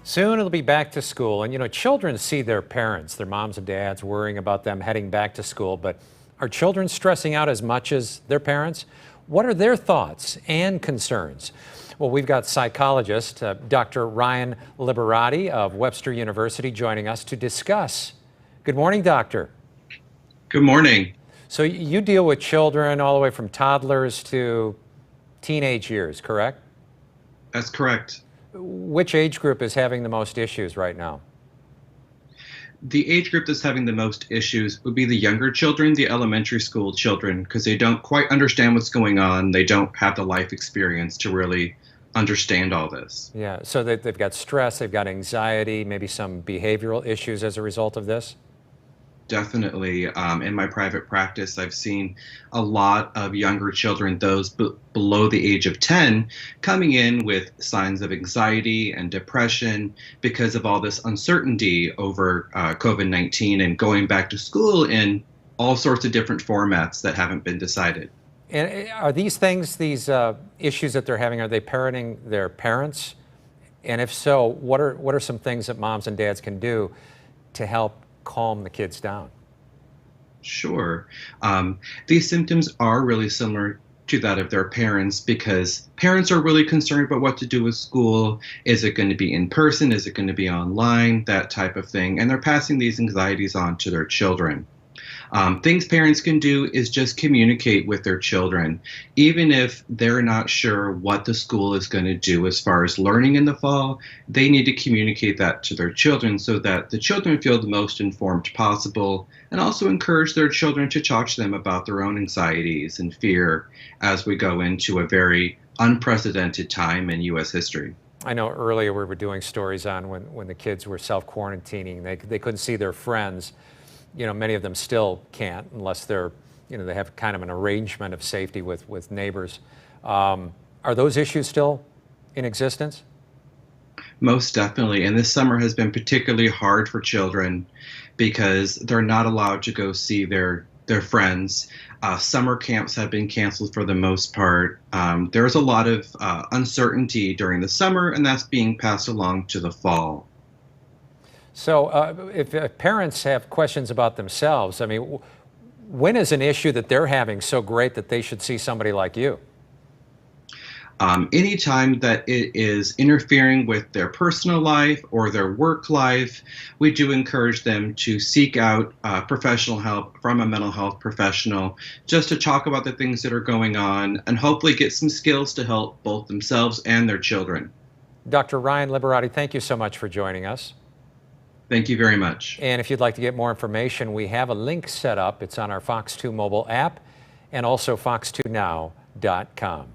Soon it'll be back to school, and children see their parents, their moms and dads, worrying about them heading back to school, but are children stressing out as much as their parents? What are their thoughts and concerns? Well, we've got psychologist Dr. Ryan Liberati of Webster University joining us to discuss. Good morning, doctor. Good morning. So you deal with children all the way from toddlers to teenage years, correct? That's correct. Which age group is having the most issues right now? The age group that's having the most issues would be the younger children, the elementary school children, because they don't quite understand what's going on. They don't have the life experience to really understand all this. Yeah, so they've got stress, they've got anxiety, maybe some behavioral issues as a result of this? Definitely. In my private practice, I've seen a lot of younger children, those below the age of 10, coming in with signs of anxiety and depression because of all this uncertainty over COVID-19 and going back to school in all sorts of different formats that haven't been decided. And are these things, these issues that they're having, are they parenting their parents? And if so, what are some things that moms and dads can do to help calm the kids down? Sure. These symptoms are really similar to that of their parents because parents are really concerned about what to do with school. Is it going to be in person? Is it going to be online? That type of thing. And they're passing these anxieties on to their children. Things parents can do is just communicate with their children. Even if they're not sure what the school is going to do as far as learning in the fall, they need to communicate that to their children so that the children feel the most informed possible, and also encourage their children to talk to them about their own anxieties and fear as we go into a very unprecedented time in U.S. history. I know earlier we were doing stories on when the kids were self-quarantining. They couldn't see their friends. Many of them still can't unless they're, they have kind of an arrangement of safety with neighbors. Are those issues still in existence? Most definitely. And this summer has been particularly hard for children because they're not allowed to go see their friends. Summer camps have been canceled for the most part. There's a lot of uncertainty during the summer, and that's being passed along to the fall. So if parents have questions about themselves, I mean, when is an issue that they're having so great that they should see somebody like you? Anytime that it is interfering with their personal life or their work life, we do encourage them to seek out professional help from a mental health professional just to talk about the things that are going on and hopefully get some skills to help both themselves and their children. Dr. Ryan Liberati, thank you so much for joining us. Thank you very much. And if you'd like to get more information, we have a link set up. It's on our Fox 2 mobile app and also fox2now.com.